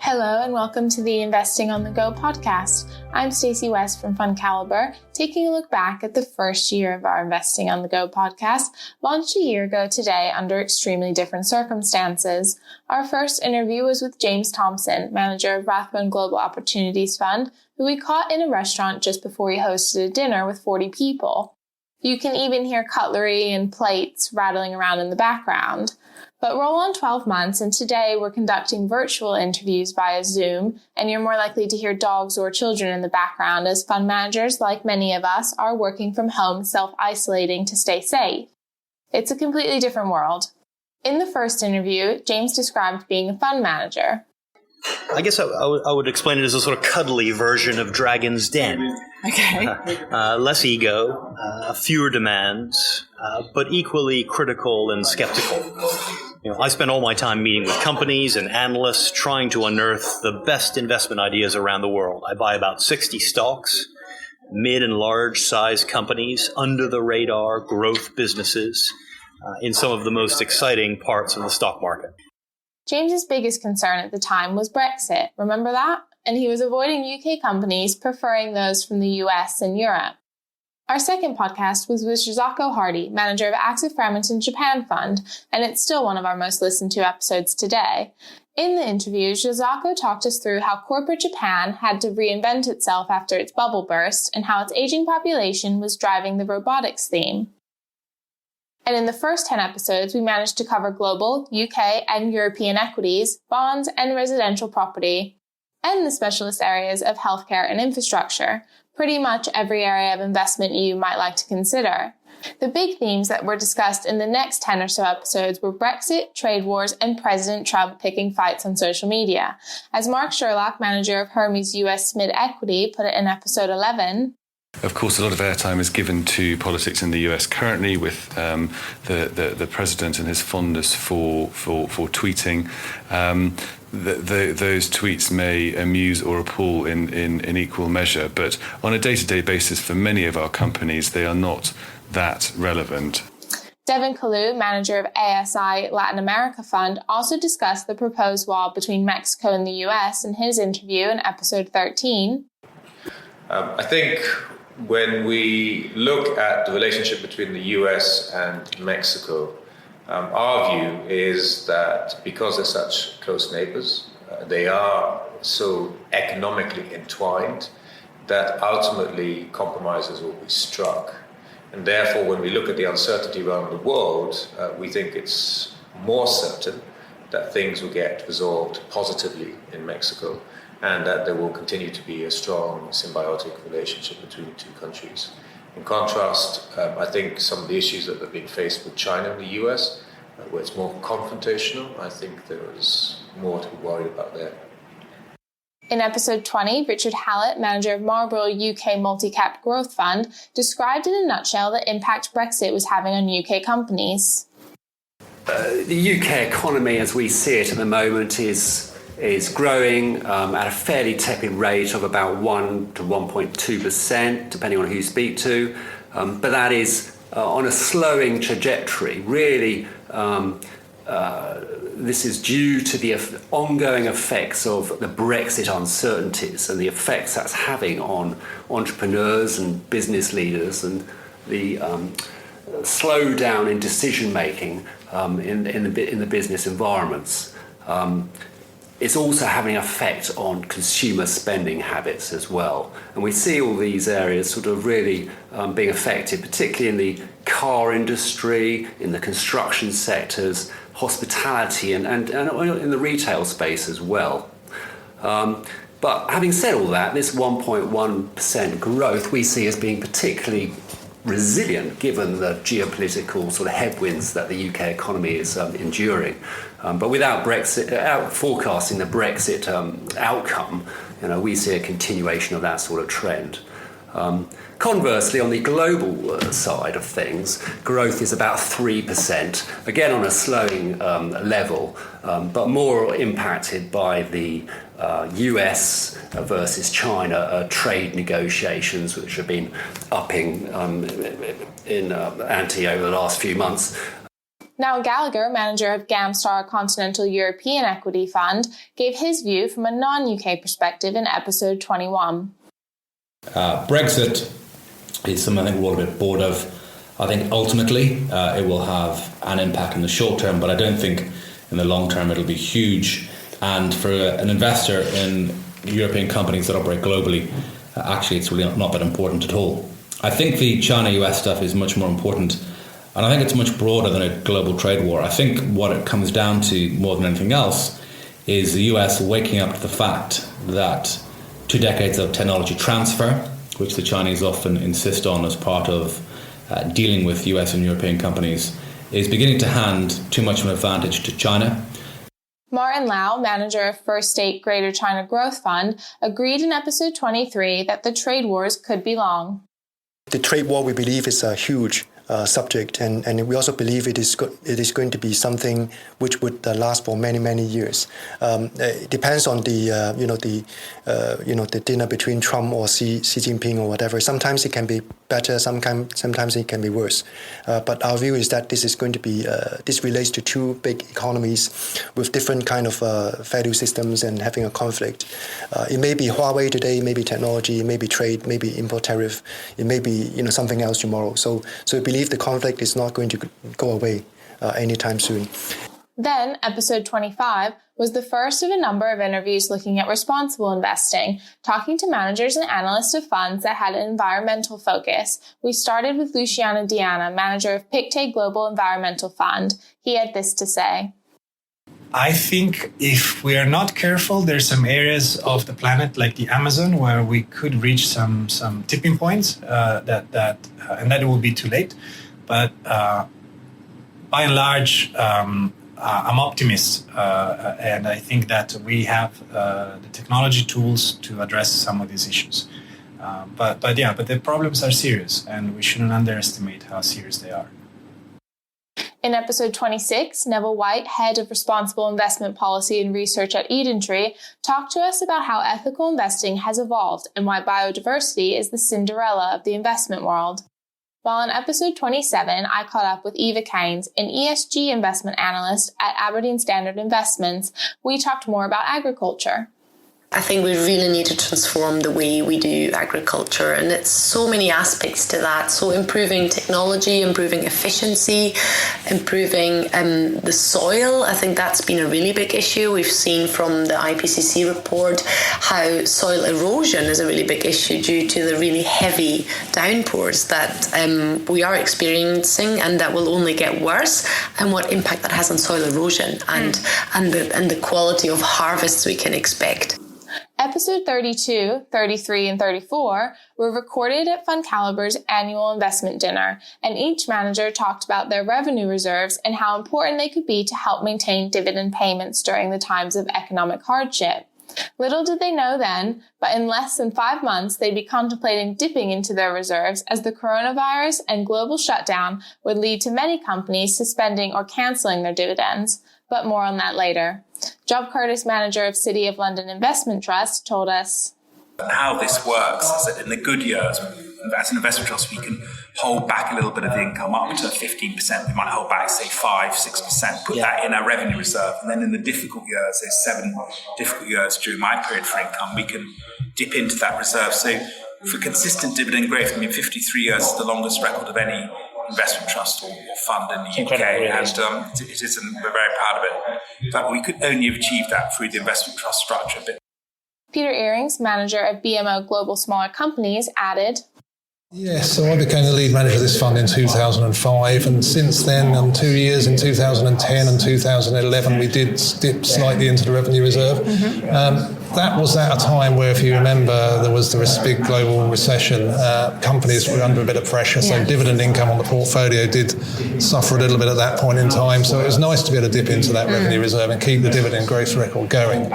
Hello and welcome to the Investing on the Go podcast. I'm Stacey West from FundCalibre, taking a look back at the first year of our Investing on the Go podcast, launched a year ago today under extremely different circumstances. Our first interview was with James Thomson, manager of Rathbone Global Opportunities Fund, who we caught in a restaurant just before he hosted a dinner with 40 people. You can even hear cutlery and plates rattling around in the background. But roll on 12 months, and today we're conducting virtual interviews via Zoom, and you're more likely to hear dogs or children in the background as fund managers, like many of us, are working from home, self-isolating to stay safe. It's a completely different world. In the first interview, James described being a fund manager. I guess I would explain it as a sort of cuddly version of Dragon's Den. Okay. Less ego, fewer demands, but equally critical and skeptical. I spend all my time meeting with companies and analysts trying to unearth the best investment ideas around the world. I buy about 60 stocks, mid and large size companies, under the radar growth businesses in some of the most exciting parts of the stock market. James's biggest concern at the time was Brexit. Remember that? And he was avoiding UK companies, preferring those from the US and Europe. Our second podcast was with Jizako Hardy, manager of Active Fremantle Japan Fund, and it's still one of our most listened to episodes today. In the interview, Jizako talked us through how corporate Japan had to reinvent itself after its bubble burst and how its aging population was driving the robotics theme. And in the first 10 episodes, we managed to cover global, UK, and European equities, bonds, and residential property, and the specialist areas of healthcare and infrastructure, pretty much every area of investment you might like to consider. The big themes that were discussed in the next 10 or so episodes were Brexit, trade wars, and President Trump picking fights on social media. As Mark Sherlock, manager of Hermes US Mid Equity, put it in episode 11, of course, a lot of airtime is given to politics in the US currently, with the president and his fondness for tweeting. Those tweets may amuse or appall in equal measure, but on a day-to-day basis for many of our companies, they are not that relevant. Devin Kalu, manager of ASI Latin America Fund, also discussed the proposed wall between Mexico and the US in his interview in episode 13. I think when we look at the relationship between the US and Mexico, our view is that because they're such close neighbors, they are so economically entwined that ultimately compromises will be struck. And therefore, when we look at the uncertainty around the world, we think it's more certain that things will get resolved positively in Mexico, and that there will continue to be a strong symbiotic relationship between the two countries. In contrast, I think some of the issues that are being faced with China and the US, where it's more confrontational, I think there is more to be worried about there. In episode 20, Richard Hallett, manager of Marlborough UK Multi-Cap Growth Fund, described in a nutshell the impact Brexit was having on UK companies. The UK economy, as we see it at the moment, is growing at a fairly tepid rate of about 1 to 1.2%, depending on who you speak to. But that is on a slowing trajectory. Really, this is due to the ongoing effects of the Brexit uncertainties and the effects that's having on entrepreneurs and business leaders, and the slowdown in decision-making in the business environments. It's also having an effect on consumer spending habits as well. And we see all these areas sort of really being affected, particularly in the car industry, in the construction sectors, hospitality, and in the retail space as well. But having said all that, this 1.1% growth we see as being particularly resilient given the geopolitical sort of headwinds that the UK economy is enduring. But without forecasting the Brexit outcome, we see a continuation of that sort of trend. Conversely, on the global side of things, growth is about 3%, again on a slowing level, but more impacted by the US versus China trade negotiations, which have been upping in ante over the last few months. Now Gallagher, manager of Gamstar Continental European Equity Fund, gave his view from a non-UK perspective in episode 21. Brexit is something I think we're all a bit bored of. I think ultimately it will have an impact in the short term, but I don't think in the long term it'll be huge. And for an investor in European companies that operate globally, actually it's really not that important at all. I think the China-US stuff is much more important, and I think it's much broader than a global trade war. I think what it comes down to more than anything else is the US waking up to the fact that 2 decades of technology transfer, which the Chinese often insist on as part of dealing with US and European companies, is beginning to hand too much of an advantage to China. Martin Lau, manager of First State Greater China Growth Fund, agreed in episode 23 that the trade wars could be long. The trade war, we believe, is a huge subject, and we also believe it is going to be something which would last for many years. It depends on the dinner between Trump or Xi Jinping or whatever. Sometimes it can be better, sometimes it can be worse. But our view is that this is going to be this relates to 2 big economies with different kind of value systems and having a conflict. It may be Huawei today, maybe technology, maybe trade, maybe import tariff. It may be something else tomorrow. So we believe the conflict is not going to go away anytime soon. Then, episode 25 was the first of a number of interviews looking at responsible investing, talking to managers and analysts of funds that had an environmental focus. We started with Luciano Diana, manager of Pictet Global Environmental Fund. He had this to say. I think if we are not careful, there's some areas of the planet like the Amazon where we could reach some tipping points and that it will be too late. But by and large, I'm optimist, and I think that we have the technology tools to address some of these issues. But the problems are serious, and we shouldn't underestimate how serious they are. In episode 26, Neville White, head of responsible investment policy and research at EdenTree, talked to us about how ethical investing has evolved and why biodiversity is the Cinderella of the investment world. While in episode 27, I caught up with Eva Keynes, an ESG investment analyst at Aberdeen Standard Investments, we talked more about agriculture. I think we really need to transform the way we do agriculture, and it's so many aspects to that. So improving technology, improving efficiency, improving the soil. I think that's been a really big issue. We've seen from the IPCC report how soil erosion is a really big issue due to the really heavy downpours that we are experiencing, and that will only get worse, and what impact that has on soil erosion and the quality of harvests we can expect. Episode 32, 33, and 34 were recorded at FundCalibre's annual investment dinner, and each manager talked about their revenue reserves and how important they could be to help maintain dividend payments during the times of economic hardship. Little did they know then, but in less than 5 months, they'd be contemplating dipping into their reserves as the coronavirus and global shutdown would lead to many companies suspending or cancelling their dividends. But more on that later. Job Curtis, manager of City of London Investment Trust, told us. How this works is that in the good years, as an investment trust, we can hold back a little bit of the income up to 15%. We might hold back, say, 5-6%, put that in our revenue reserve. And then in the difficult years, there's 7 difficult years during my period for income, we can dip into that reserve. So for consistent dividend growth, 53 years is the longest record of any investment trust or fund in the UK, and it is, and we're very proud of it. In fact, we could only have achieved that through the investment trust structure. Peter Earings, manager of BMO Global Smaller Companies, added, Yes, so I became the lead manager of this fund in 2005, and since then, on 2 years, in 2010 and 2011, we did dip slightly into the revenue reserve. That was at a time where, if you remember, there was this big global recession. Companies were under a bit of pressure, so dividend income on the portfolio did suffer a little bit at that point in time. So it was nice to be able to dip into that revenue reserve and keep the dividend growth record going.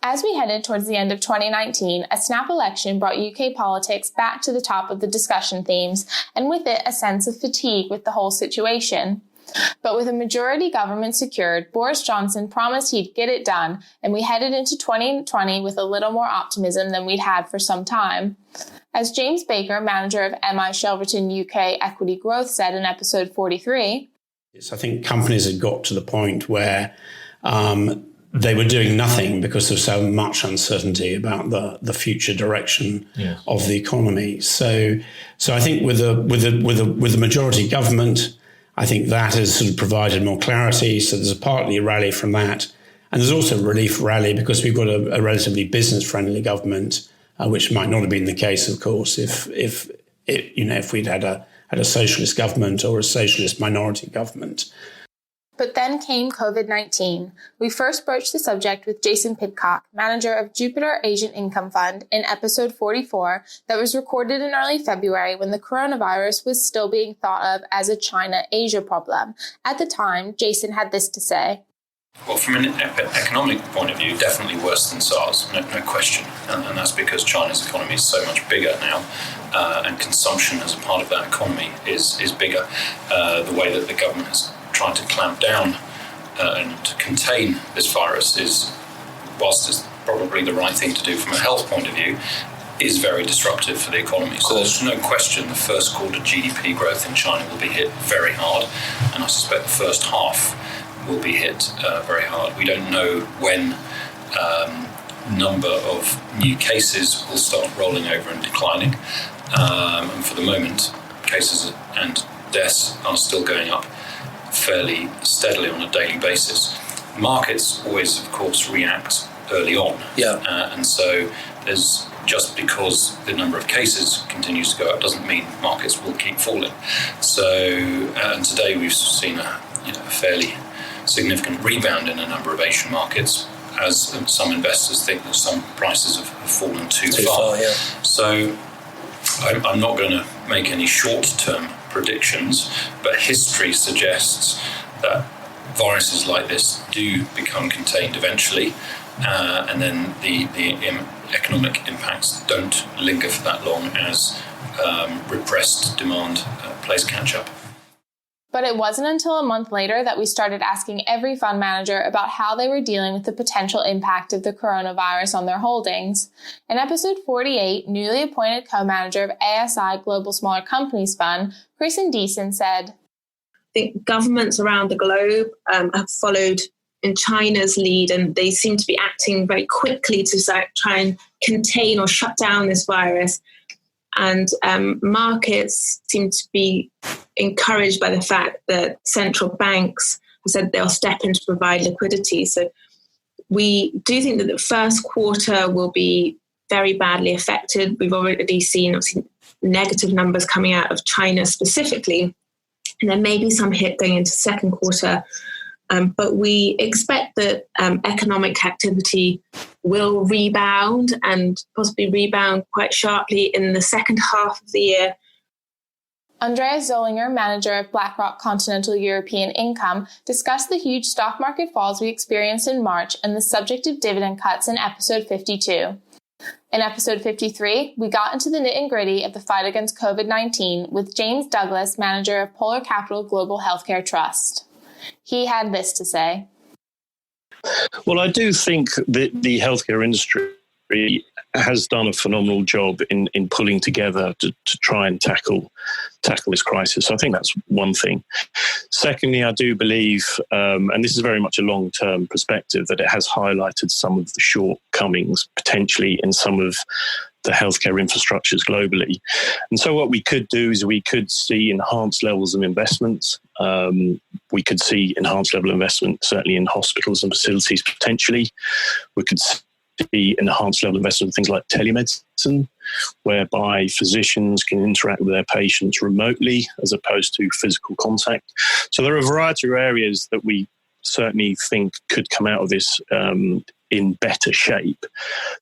As we headed towards the end of 2019, a snap election brought UK politics back to the top of the discussion themes, and with it a sense of fatigue with the whole situation. But with a majority government secured, Boris Johnson promised he'd get it done, and we headed into 2020 with a little more optimism than we'd had for some time. As James Baker, manager of MI Shelverton UK Equity Growth, said in episode 43, I think companies had got to the point where they were doing nothing because there's so much uncertainty about the future direction of the economy. So I think with the majority government, I think that has sort of provided more clarity. So there's partly a rally from that, and there's also a relief rally because we've got a relatively business-friendly government, which might not have been the case, of course, if we'd had a socialist government or a socialist minority government. But then came COVID-19. We first broached the subject with Jason Pidcock, manager of Jupiter Asian Income Fund, in episode 44 that was recorded in early February when the coronavirus was still being thought of as a China-Asia problem. At the time, Jason had this to say. Well, from an economic point of view, definitely worse than SARS, no question. And that's because China's economy is so much bigger now, and consumption as a part of that economy is bigger. The way that the government has trying to clamp down and to contain this virus is, whilst it's probably the right thing to do from a health point of view, is very disruptive for the economy. So there's no question the first quarter GDP growth in China will be hit very hard, and I suspect the first half will be hit very hard. We don't know when number of new cases will start rolling over and declining, and for the moment, cases and deaths are still going up fairly steadily on a daily basis. Markets always, of course, react early on. And so there's just because the number of cases continues to go up doesn't mean markets will keep falling. So, and today we've seen a fairly significant rebound in a number of Asian markets, as some investors think that some prices have fallen too far. So I'm not going to make any short-term predictions, but history suggests that viruses like this do become contained eventually, and then the economic impacts don't linger for that long as repressed demand plays catch up. But it wasn't until a month later that we started asking every fund manager about how they were dealing with the potential impact of the coronavirus on their holdings. In episode 48, newly appointed co-manager of ASI Global Smaller Companies Fund, Kristen Deason, said, I think governments around the globe have followed in China's lead, and they seem to be acting very quickly to try and contain or shut down this virus. And markets seem to be encouraged by the fact that central banks have said they'll step in to provide liquidity. So we do think that the first quarter will be very badly affected. We've already seen obviously negative numbers coming out of China specifically, and there may be some hit going into second quarter. But we expect that economic activity will rebound and possibly rebound quite sharply in the second half of the year. Andreas Zollinger, manager of BlackRock Continental European Income, discussed the huge stock market falls we experienced in March and the subject of dividend cuts in episode 52. In episode 53, we got into the nitty-gritty of the fight against COVID-19 with James Douglas, manager of Polar Capital Global Healthcare Trust. He had this to say. Well, I do think that the healthcare industry has done a phenomenal job in pulling together to try and tackle this crisis. I think that's one thing. Secondly, I do believe, and this is very much a long-term perspective, that it has highlighted some of the shortcomings potentially in some of the healthcare infrastructures globally. And so what we could do is we could see enhanced levels of investments. We could see enhanced level of investment, certainly in hospitals and facilities potentially. We could see enhanced level of investment in things like telemedicine, whereby physicians can interact with their patients remotely as opposed to physical contact. So there are a variety of areas that we certainly think could come out of this in better shape.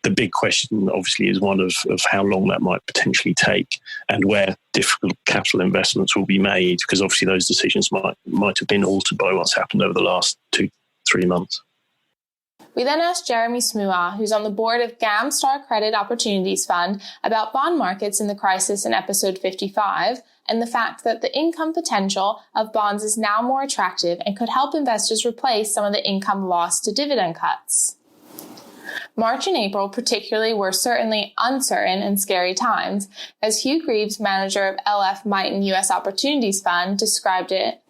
The big question, obviously, is one of how long that might potentially take and where difficult capital investments will be made, because obviously those decisions might have been altered by what's happened over the last 2-3 months. We then asked Jeremy Smua, who's on the board of GAM Star Credit Opportunities Fund, about bond markets in the crisis in episode 55, and the fact that the income potential of bonds is now more attractive and could help investors replace some of the income lost to dividend cuts. March and April particularly were certainly uncertain and scary times, as Hugh Greaves, manager of LF Mighton U.S. Opportunities Fund, described it.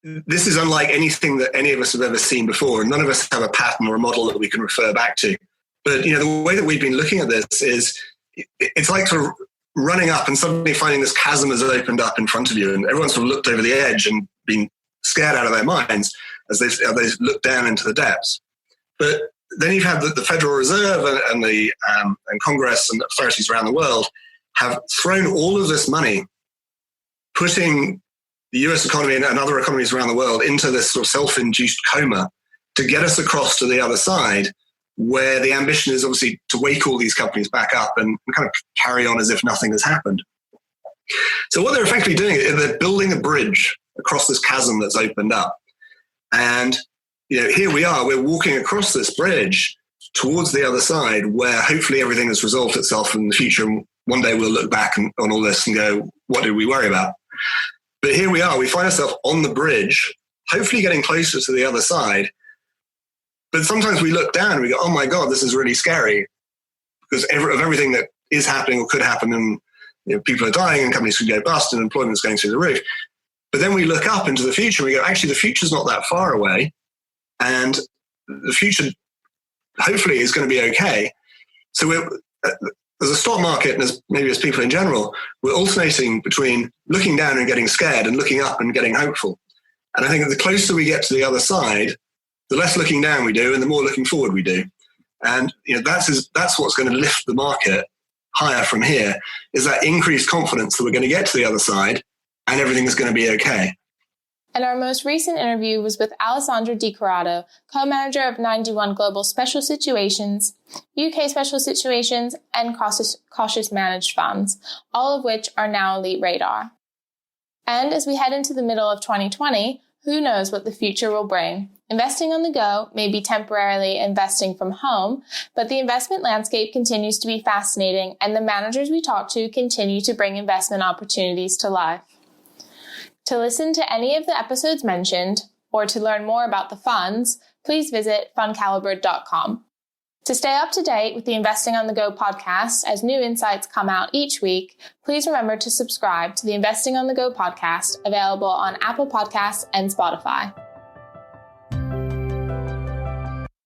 this is unlike anything that any of us have ever seen before. None of us have a pattern or a model that we can refer back to. But, the way that we've been looking at this is it's like sort of running up and suddenly finding this chasm has opened up in front of you, and everyone's sort of looked over the edge and been scared out of their minds as they've looked down into the depths. But then you've had the Federal Reserve and the and Congress and authorities around the world have thrown all of this money, putting the US economy and other economies around the world into this sort of self-induced coma to get us across to the other side, where the ambition is obviously to wake all these companies back up and kind of carry on as if nothing has happened. So what they're effectively doing is they're building a bridge across this chasm that's opened up. And, here we are, we're walking across this bridge towards the other side, where hopefully everything has resolved itself in the future. And one day we'll look back on all this and go, what did we worry about? But here we are, we find ourselves on the bridge, hopefully getting closer to the other side. But sometimes we look down and we go, oh my God, this is really scary, because of everything that is happening or could happen, and people are dying and companies could go bust and employment is going through the roof. But then we look up into the future and we go, actually, the future's not that far away, and the future hopefully is going to be okay. So as a stock market and as people in general, we're alternating between looking down and getting scared and looking up and getting hopeful. And I think that the closer we get to the other side, the less looking down we do and the more looking forward we do. And that's what's going to lift the market higher from here, is that increased confidence that we're going to get to the other side and everything is going to be okay. And our most recent interview was with Alessandra Di Corrado, co-manager of 91 Global Special Situations, UK Special Situations, and Cautious Managed Funds, all of which are now Elite Radar. And as we head into the middle of 2020, who knows what the future will bring? Investing on the go may be temporarily investing from home, but the investment landscape continues to be fascinating, and the managers we talk to continue to bring investment opportunities to life. To listen to any of the episodes mentioned, or to learn more about the funds, please visit FundCalibre.com. To stay up to date with the Investing on the Go podcast as new insights come out each week, please remember to subscribe to the Investing on the Go podcast, available on Apple Podcasts and Spotify.